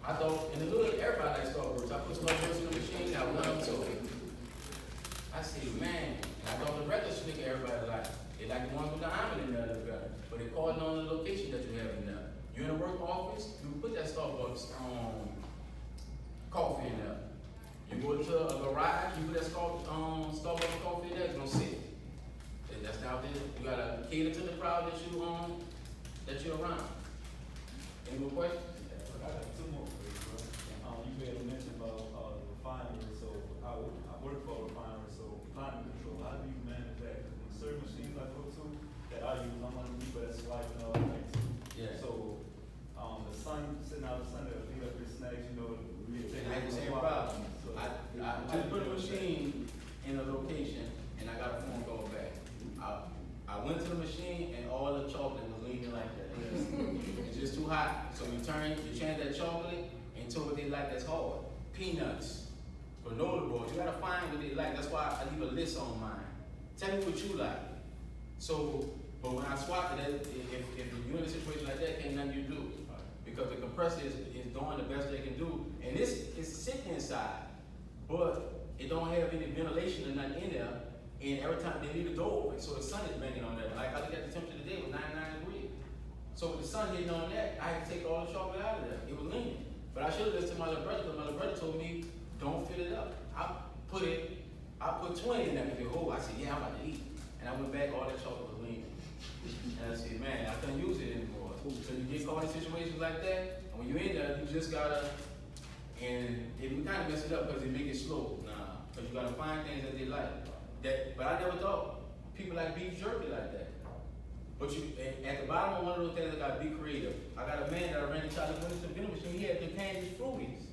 I thought, in the hood, everybody likes Starburst. I put Starburst in the machine, I love so. I said, man, and I thought the regular snicker everybody liked. They like the ones with the almond in there, better. But they call it on the location that you have in there. You're in a work office, you put that Starbucks coffee in there. You go to a garage, you put that Starbucks coffee in there, it's gonna sit. That's out there. You gotta cater to the crowd that you're around. Any more questions? I got 2 more for you, bro. You made a mention about the refinery, so I work for a refinery, so climate control, how do you manage that? Because certain machines I go to that I use, I'm one of the people that's swiping all things too. Yeah. So the sun, sitting out the sun, they'll eat up your snacks, you know, I had the same problem. I just put a machine in a location and I got a phone call back. I went to the machine and all the chocolate was leaning like that. It's just too hot. So you change that chocolate into what they like that's hard. Peanuts, granola bars. You gotta find what they like. That's why I leave a list on mine. Tell me what you like. So, but when I swap it, if you're in a situation like that, ain't nothing you do. Because the compressor is doing the best they can do. And it's sitting inside, but it don't have any ventilation or nothing in there. And every time they leave the door open, so the sun is banging on that. Like I look at the temperature today, it was 99 degrees. So with the sun hitting on that, I had to take all the chocolate out of there. It was leaning. But I should have listened to my little brother, because my little brother told me, don't fill it up. I put 20 in there. He said, oh, I said, yeah, I'm about to eat. And I went back, all that chocolate was leaning. And I said, man, I couldn't use it anymore. So you get caught in situations like that, and when you're in there, you just gotta, and we kind of mess it up because they make it slow now. Because you gotta find things that they like. But I never thought people like beef jerky like that. But at the bottom of one of those things, I gotta be creative. I got a man that I ran into the vending machine, he had the candies fruities.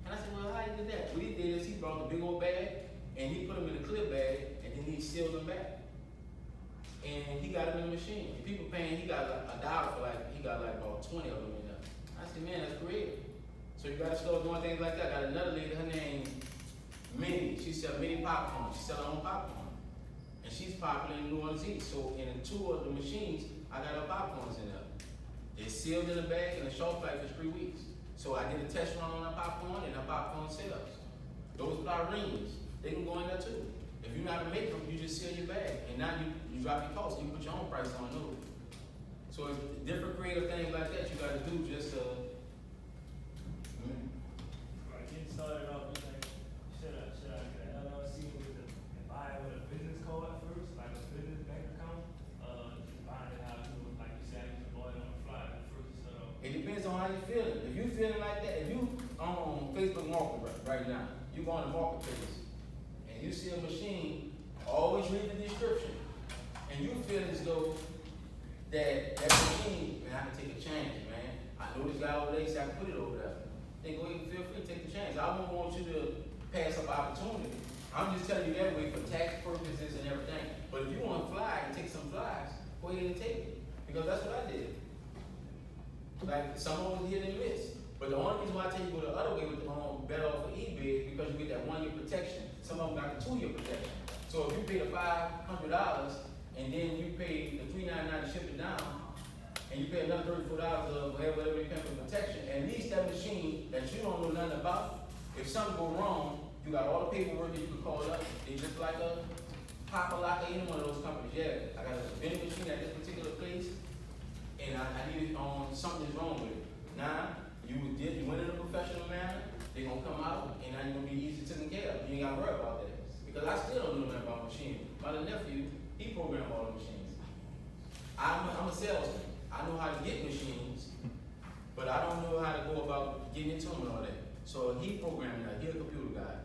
And I said, well, how you did that? What he did is he brought the big old bag, and he put them in a clear bag, and then sealed them back. And he got them in the machine. And people paying, he got like $1 for like, he got like about 20 of them in there. I said, man, that's creative. So you gotta start doing things like that. I got another lady, her name Minnie. She sells mini popcorn. She sells her own popcorn. And she's popular in New Orleans East. So in 2 of the machines, I got her popcorns in there. They're sealed in a bag and the shelf life is 3 weeks. So I did a test run on her popcorn and her popcorn sells. Those rings, they can go in there too. If you know how to make them, you just seal your bag. And now you drop your cost, you put your own price on those. So it's different creative things like that you gotta do just to Right, getting started off, you think, should I get an LLC with a, and buy it with a business card first, like a business bank account? Just buying it out, like you said, you can buy it on the fly at first, It depends on how you feeling. If you feeling like that, if you on Facebook Market right now, you go on the marketplace and you see a machine, always read the description. And you feel as though that machine, man, I can take a chance, man. I know this guy over there, so I can put it over there. Then go ahead and feel free to take the chance. I won't want you to pass up opportunity. I'm just telling you that way for tax purposes and everything. But if you want to fly and take some flies, go ahead and take it. Because that's what I did. Like, some of them did and miss. But the only reason why I tell you go the other way with better off for eBay is because you get that 1-year protection. Some of them got the 2-year protection. So if you pay the $500 and then you pay the $399 to ship it down, and you pay another $34 of whatever you pay for protection, at least that machine that you don't know nothing about, if something go wrong, you got all the paperwork that you can call up. It's just like a Papa Lock or any one of those companies. Yeah, I got a vending machine at this particular place, and I needed something's wrong with it. Now, you went in a professional manner, they're gonna come out, and now you're gonna be easy taken care of. You ain't gotta worry about that. Because I still don't know nothing about machines. My little nephew, he programmed all the machines. I'm a salesman. I know how to get machines, but I don't know how to go about getting into them and all that. So he programmed that. He's a computer guy.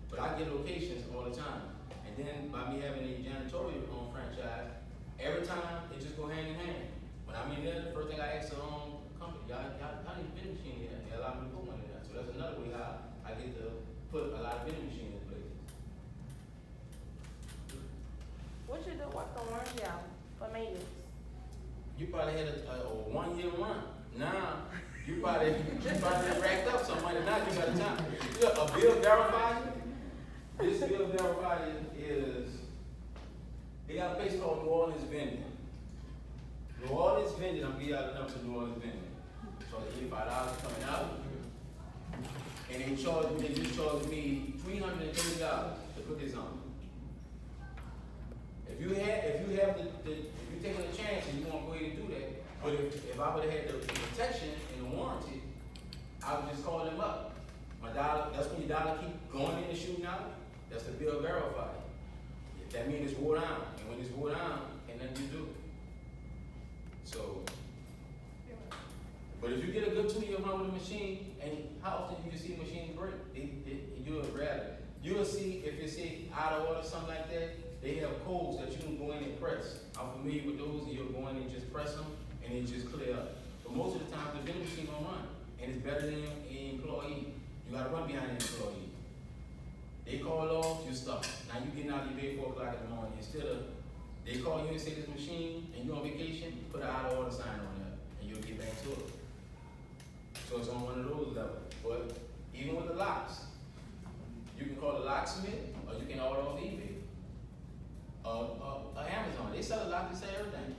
But I get locations all the time. And then by me having a janitorial franchise, every time it just go hand in hand. When I'm in there, the first thing I ask the company, y'all need a vending machine here. They allow me to put one in there. So that's another way how I get to put a lot of vending machines in place. What you do work on one job for maintenance? You probably had a 1-year run. Now, you probably racked up some money. Now you got time. A bill verified. This bill verified is, they got a place called New Orleans Vending. New Orleans Vending, I'm gonna give you the number to New Orleans Vending. So $85 coming out. And they just charged me $330 to put this on. If you taking a chance and you want to go ahead and do that, but if I would have had the protection and the warranty, I would just call them up. My dollar, that's when your dollar keep going in and shooting out. That's the bill verified. That means it's wore down, and when it's wore down, ain't nothing you do. So, but if you get a good 2-year run with a machine, and how often do you see machines break? You'll rather. You'll see if it's out of order, something like that. They have codes that you can go in and press. I'm familiar with those, and you'll go in and just press them, and it just clear up. But most of the time, the vending machine gonna run, and it's better than an employee. You gotta run behind an employee. They call off, you stop. Now you getting out of your bed 4 o'clock in the morning. Instead of, they call you and say this machine, and you on vacation, you put an out of order sign on there, and you'll get back to it. So it's on one of those levels. But even with the locks, you can call the locksmith, or you can order off eBay. Amazon, they sell a lock, they sell everything.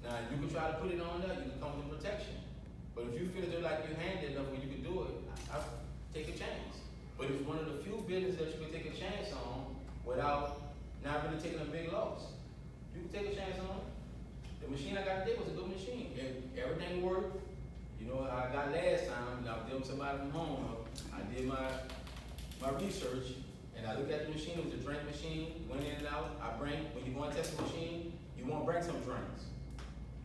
Now you can try to put it on there, you can come with protection. But if you feel as though like you're handy enough where you can do it, I take a chance. But it's one of the few businesses that you can take a chance on without not really taking a big loss. You can take a chance on it. The machine I got today was a good machine. Everything worked. You know, I got last time, I was dealing with somebody from home. I did my research, and I looked at the machine. It was a drink machine, went in and out. When you go and test the machine, you want to bring some drinks.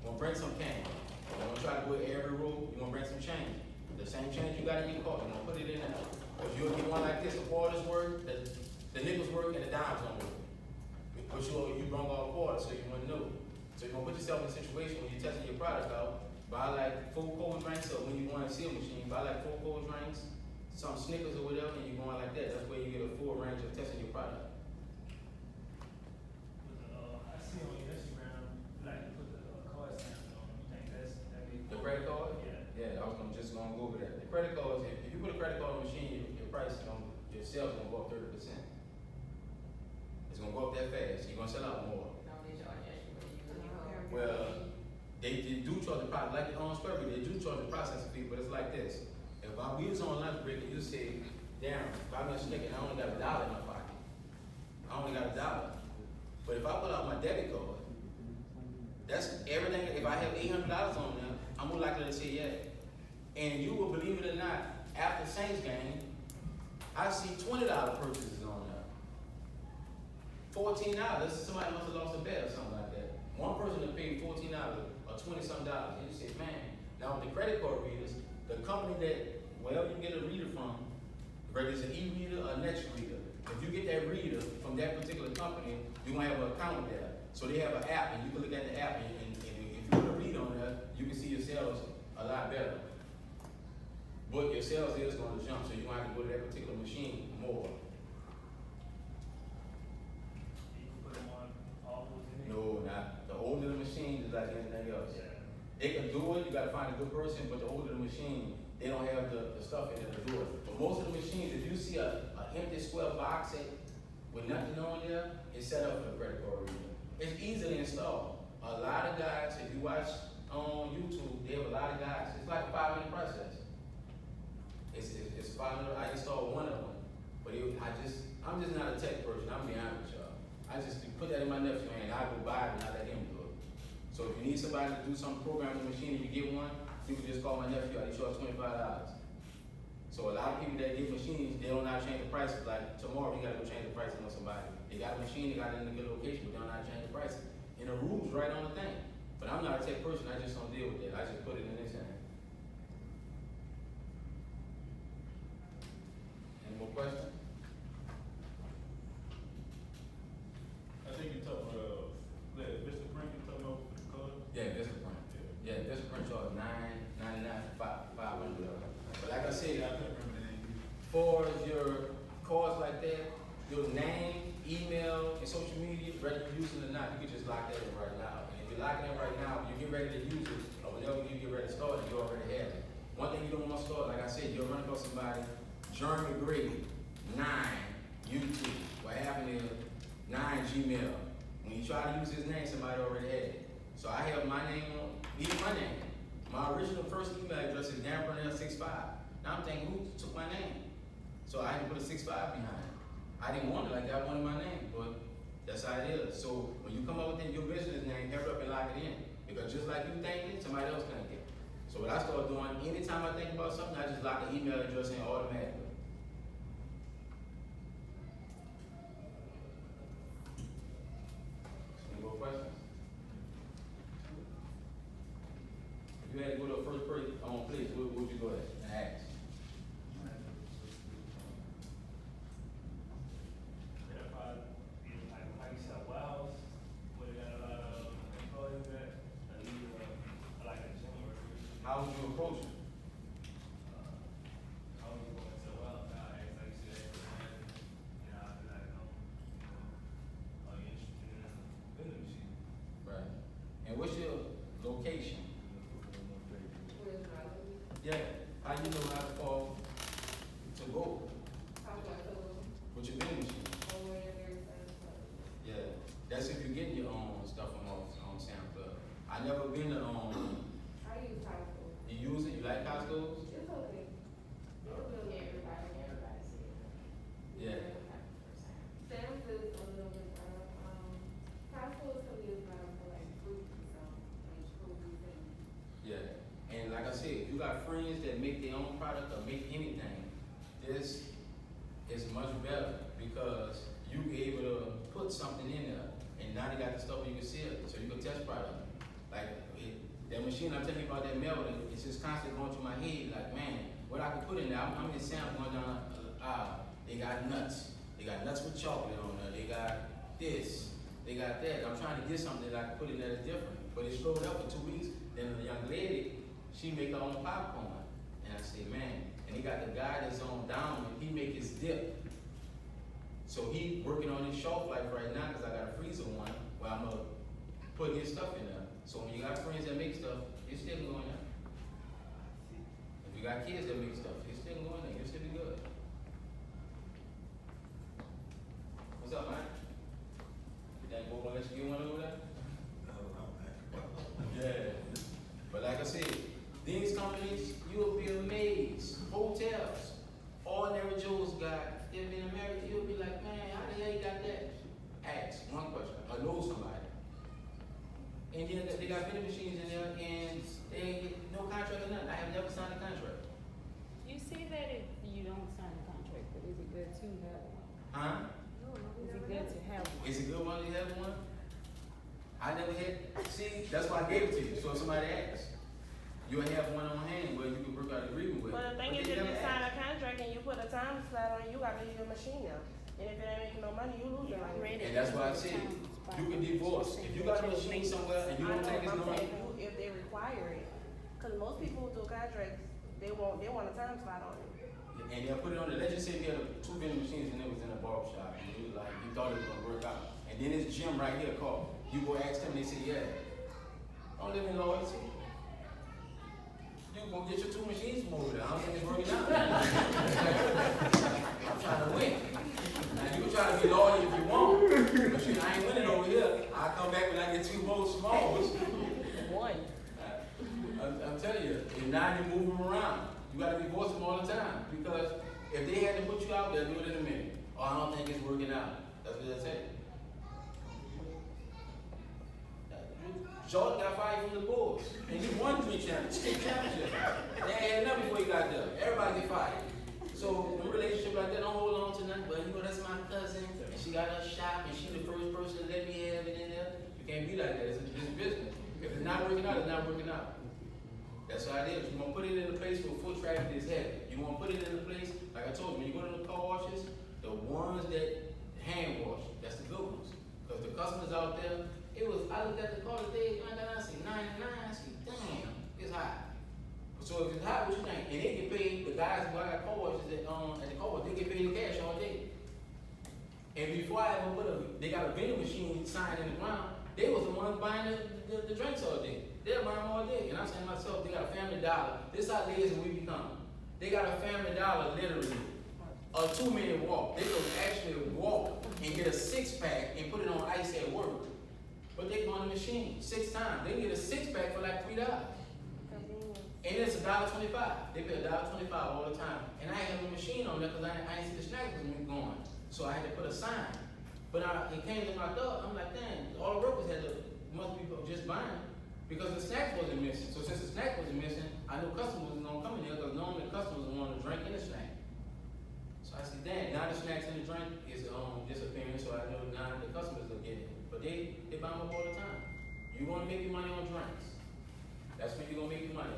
You want to bring some candy. You want to try to go every row, you want to bring some change. The same change you got in your car, you want to put it in there. Because you'll get one like this, the quarters work, the nickels work, and the dimes don't work. But you brought all quarters, so you want to know. So you're going to put yourself in a situation when you're testing your product out, buy like 4 cold drinks, or when you go in a seal machine, buy like 4 cold drinks, some Snickers or whatever, and you're going like that. That's where you get a full range of testing your product. sales gonna go up 30%. It's gonna go up that fast. You're gonna sell out more. Well, they do charge the price, like on Square, they do charge the processing fee, but it's like this. If we was on lunch break and you say, damn, if I'm just thinking I only got $1 in my pocket. I only got $1. But if I pull out my debit card, that's everything. If I have $800 on there, I'm more likely to say yeah. And you will believe it or not, after Saints game, I see $20 purchases on there. $14. Somebody must have lost a bet or something like that. One person that paid $14 or $20-something. And you say, man, now with the credit card readers, the company that wherever you get a reader from, whether it's an e-reader or a next reader, if you get that reader from that particular company, you're gonna have an account there. So they have an app, and you can look at the app, and if you put a read on there, you can see your sales a lot better. But your sales is gonna jump, so you're gonna have to go to that particular machine more. You can put them on all those in there? No, not. The older the machine is like anything else. Yeah. They can do it, you gotta find a good person, but the older the machine, they don't have the stuff in it to do it. But most of the machines, if you see a empty square box with nothing on there, it's set up for the credit card reader. It's easily installed. A lot of guys, if you watch on YouTube, they have a lot of guys. It's like a 5-minute process. It's 5 minutes. I installed one of them, but I'm just not a tech person. I'm being honest with y'all. I just put that in my nephew's hand. I go buy it and I let him do it. So if you need somebody to do some programming machine and you get one, you can just call my nephew out. He charges $25. So a lot of people that get machines, they don't know how to change the prices. Like tomorrow, you gotta go change the prices on somebody. They got a machine, they got it in a good location, but they don't know how to change the prices. And the rules right on the thing. But I'm not a tech person, I just don't deal with that. I just put it in this hand. Any more questions? I think you talked about, Mr. Frank, you talking about the card? Yeah, Vista Print. Yeah, Vista Print charge $9.99 for $500. But like I said, for your cards like that, your name, email, and social media, whether you're using it or not, you can just lock that in right now. And if you're locking it right now, you get ready to use it, or whenever you get ready to start it, you already have it. One thing you don't want to start, like I said, you'll run across somebody, Jeremy Grady, 9 YouTube. What happened is 9 Gmail. When you try to use his name, somebody already had it. So I have my name on, even my name. My original first email address is Pernell65. Now I'm thinking, who took my name? So I had to put a 65 behind it. I didn't want it like that, I wanted my name, but that's how it is. So when you come up with your business name, hurry up and lock it in. Because just like you think it, somebody else think it. So what I start doing, anytime I think about something, I just lock the email address in automatically. Any more questions? If you had to go to a first place, what would you go ahead and ask? Yeah, probably, like you said, Wells, where they got a lot of employees at, at least, like a gym workers. How would you approach it? I was going to Wells, now, like you said, you know, I'd be like, are you interested in a vending machine? Right. And what's your location? Yeah. How you know how far to go with your vending machine? Yeah. That's if you're getting your own stuff on SoundCloud. I never been to you use it? You like Costco's? Yeah. Yeah. And like I said, if you got friends that make their own product or make anything, this is much better because you be able to put something in there, and now they got the stuff you can sell, so you can test product. Like that machine I'm telling you about, that melting, it's just constantly going through my head. Like, man, what I can put in there? I'm in Sam's going down the aisle. They got nuts. They got nuts with chocolate on there. They got this. They got that. I'm trying to get something that I can put in there that's different. But it slowed up for 2 weeks. Then the young lady, she make her own popcorn. And I say, man, and he got the guy that's on down, he make his dip. So he working on his shelf life right now because I got a freezer one where I'm gonna put his stuff in there. So when you got friends that make stuff, it's still going there. If you got kids that make stuff, it's still going there. You'll still be good. up, man. You think boy gonna let you get one over there? Yeah. But like I said, these companies, you'll be amazed. Hotels, ordinary Joe's got, they've been in America, you'll be like, man, how the hell you got that? Ask one question, or know somebody. And then they got vending machines in there, and they ain't get no contract or nothing. I have never signed a contract. You see that if you don't sign a contract, but is it good to have one? Huh? Is it good to have one? Is it good when you have one? I never had, see, that's why I gave it to you, so if somebody asks. You'll have one on hand where you can work out an agreement with. But the thing is, if you sign a contract and you put a time slot on, you gotta leave your machine out. And if it ain't making no money, you lose your money. And that's why I said, you can divorce. If you got a machine somewhere and you don't think it's no money. If they require it, cause most people who do contracts, they want a time slot on it. And they'll put it on the, let's just say we had two vending machines and it was in a barber shop and he was like, he thought it was gonna work out. And then this gym right here called. You go ask them, they say, yeah. Don't live in loyalty. You go get your two machines from over there. I don't think it's working out. I'm trying to win. Now you can try to be loyal if you want, but I ain't winning over here. I'll come back when I get two more smalls. One. I'm telling you, and now you move them around. You gotta divorce them all the time. Because if they had to put you out there, do it in a minute. Oh, I don't think it's working out. That's what they say. Jordan got fired from the Bulls, and he won 3 state championships. They ain't had enough before he got there. Everybody get fired. So in a relationship like that, don't hold on to nothing. But you know, that's my cousin, and she got her shop, and she the first person to let me have it in there. You can't be like that. It's a business. If it's not working out, it's not working out. That's how it is. You want to put it in a place where foot traffic is heavy. You want to put it in a place, like I told you, when you go to the car washes, the ones that hand wash, that's the good ones. Because the customers out there, I looked at the car today, I see 99, I see, damn, it's hot. So if it's hot, what you think? And they get paid, the guys who got car washes at the car wash, they get paid in cash all day. And before I ever they got a vending machine sign in the ground, they was the ones buying the drinks all day. They're buying them all day. And I'm saying to myself, they got a Family Dollar. This is how lazy we become. They got a Family Dollar, literally, a 2-minute walk. They could actually walk and get a 6-pack and put it on ice at work. But they go on the machine 6 times. They get a 6-pack for like $3. And it's $1.25. They pay $1.25 all the time. And I had a machine on there because I didn't see the snacks was going. So I had to put a sign. But it came to my thought, I'm like, dang, all the workers must be just buying. Because the snacks wasn't missing. So since the snack wasn't missing, I knew customers wasn't gonna come in here because normally customers want to drink and a snack. So I said, dang, now the snacks and the drink is disappearing, so I know now the customers are getting it. But they buy them up all the time. You want to make your money on drinks. That's when you're going to make your money.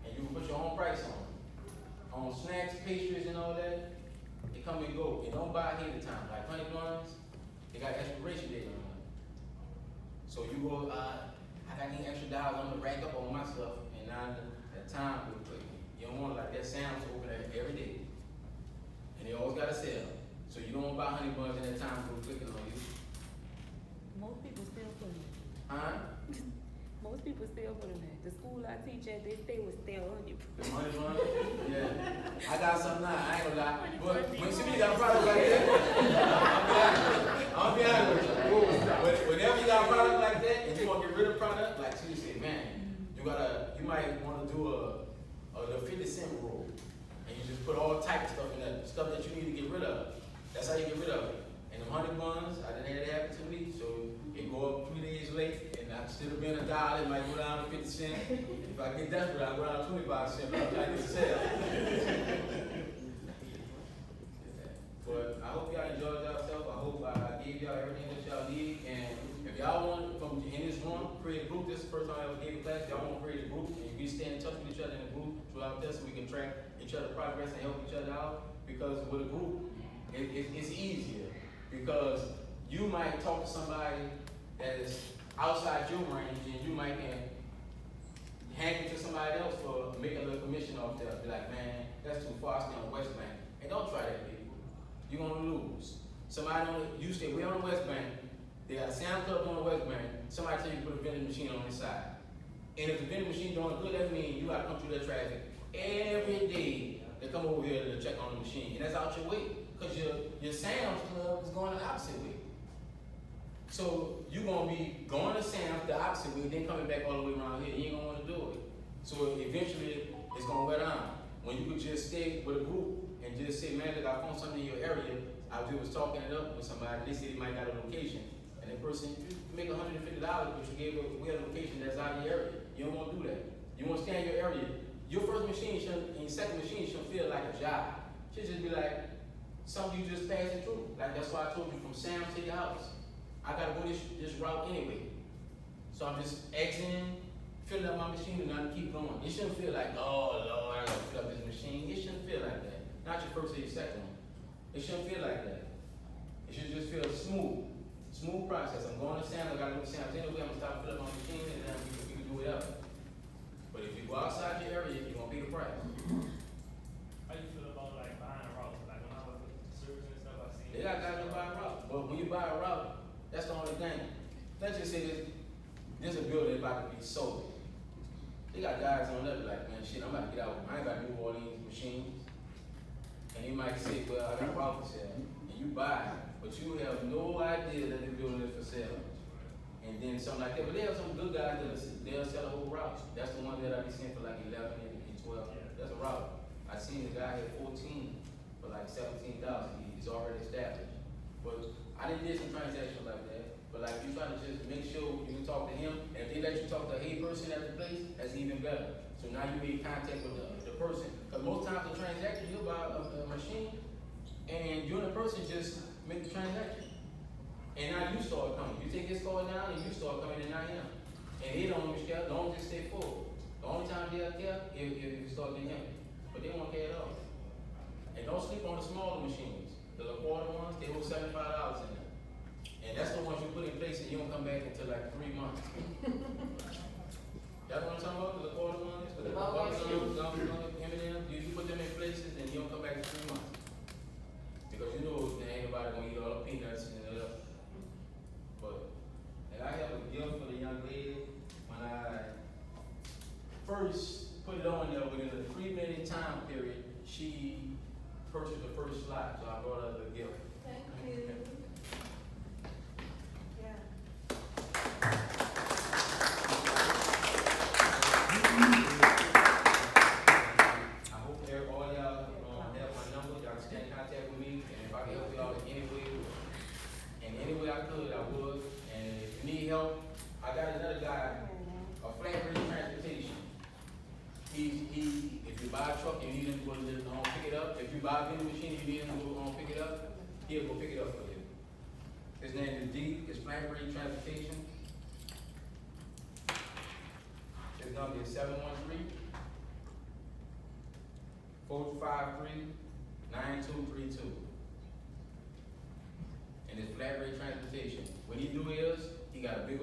And you can put your own price on it. On snacks, pastries, and all that, they come and go. And don't buy ahead of time. Like honey buns, they got expiration date on them. So you go, I got any extra dollars, I'm going to rack up on my stuff, and now the time will quick. You don't want it like that. Sam's open every day. And they always got a sale. So you don't want to buy honey buns and that time will clicking on you. Most people still put them. Huh? Most people still put them in. The school I teach at, they stay with still on you. The money run? Yeah. I got something now, I ain't gonna lie. But when you got products like that, I'll be honest with you. Whenever you got a product like that and you want to get rid of product, like she said, man, you might want to do the 50-cent rule. And you just put all type of stuff in there, stuff that you need to get rid of. That's how you get rid of it. And the honey buns, I didn't have it happen to me, so it go up 3 days late, and I still have been $1, it might go down to 50 cents. If I get desperate, I'll go down to 25 cents, but I'm trying to get a sale. But I hope y'all enjoyed yourself. I hope I gave y'all everything that y'all need. And if y'all want, from in this room, create a group. This is the first time I ever gave a class. Y'all want to create a group, and we stay in touch with each other in a group throughout this, so we can track each other's progress and help each other out. Because with a group, it's easier. Because you might talk to somebody that is outside your range, and you might can hand it to somebody else for making a little commission off there. Be like, man, that's too far. I stay on the West Bank. And don't try that, people. You're gonna lose. You stay way on the West Bank. They got a Sam's Club on the West Bank. Somebody tell you to put a vending machine on this side. And if the vending machine doing good, that means you gotta come through that traffic every day. They come over here to check on the machine, and that's out your way. Cause your Sam's Club is going the opposite way. So you gonna be going to Sam's the opposite way, then coming back all the way around here. You ain't gonna wanna do it. So eventually it's gonna wear down. When you could just stay with a group and just say, man, look, I found something in your area. I just was talking it up with somebody. They said they might got a location, and that person you make $150, but you gave a location that's out of your area. You don't want to do that. You want to stay in your area. Your first machine and your second machine shouldn't feel like a job. It should just be like something you just passing through. Like that's why I told you from Sam's to your house. I gotta go this route anyway. So I'm just exiting, filling up my machine, and I'm keep going. It shouldn't feel like, oh Lord, I gotta fill up this machine. It shouldn't feel like that. Not your first or your second one. It shouldn't feel like that. It should just feel smooth. Smooth process. I'm going to Sam's, I gotta go to Sam's anyway, I'm gonna stop filling up my machine, and then we can do whatever. But if you go outside your area, you're gonna pay the price. How you feel about like buying a route? Like when I was with service and stuff, I seen. They got guys that buy a route. But when you buy a route, that's the only thing. Let's just say there's a building about to be sold. They got guys on there like, man, shit, I'm about to get out. I ain't got to do all these machines. And you might say, well, I got a route for sale. And you buy it, but you have no idea that the building is for sale. And then something like that. But they have some good guys they'll sell a whole route. That's the one that I be seeing for like 11 and 12. That's a route. I seen the guy at 14 for like 17,000. He's already established. But I didn't do some transactions like that. But like you try to just make sure you can talk to him, and if they let you talk to a person at the place, that's even better. So now you made contact with the person. Because most times the transaction, you'll buy a machine, and you and the person just make the transaction. And now you start coming. You take his call down, and you start coming, and not him. And they don't just stay full. The only time they'll care if you start getting him. But they won't care at all. And don't sleep on the smaller machines. The quarter ones, they hold $75 in them. And that's the ones you put in place and you don't come back until like 3 months. That's what I'm talking about, the quarter ones, the M&M, you put them in places and you don't come back in 3 months. Because you know there ain't nobody gonna eat all the peanuts and the other. But, and I have a gift for the young lady. When I first put it on there, within a 3-minute time period, she purchased the first slot, so I brought her the gift. Thank you. I hope all y'all have my number. Y'all can stay in contact with me, and if I can help y'all in any way I could, I would. And if you need help, I got another guy, a flat-rate transportation. If you buy a truck and you need him to go to pick it up, if you buy a vending machine and you need him to go pick it up, he'll go pick it up for you. His name is D. It's flat-rate transportation. His number is 713-453-9232. And it's flat rate transportation. What he do is, he got a big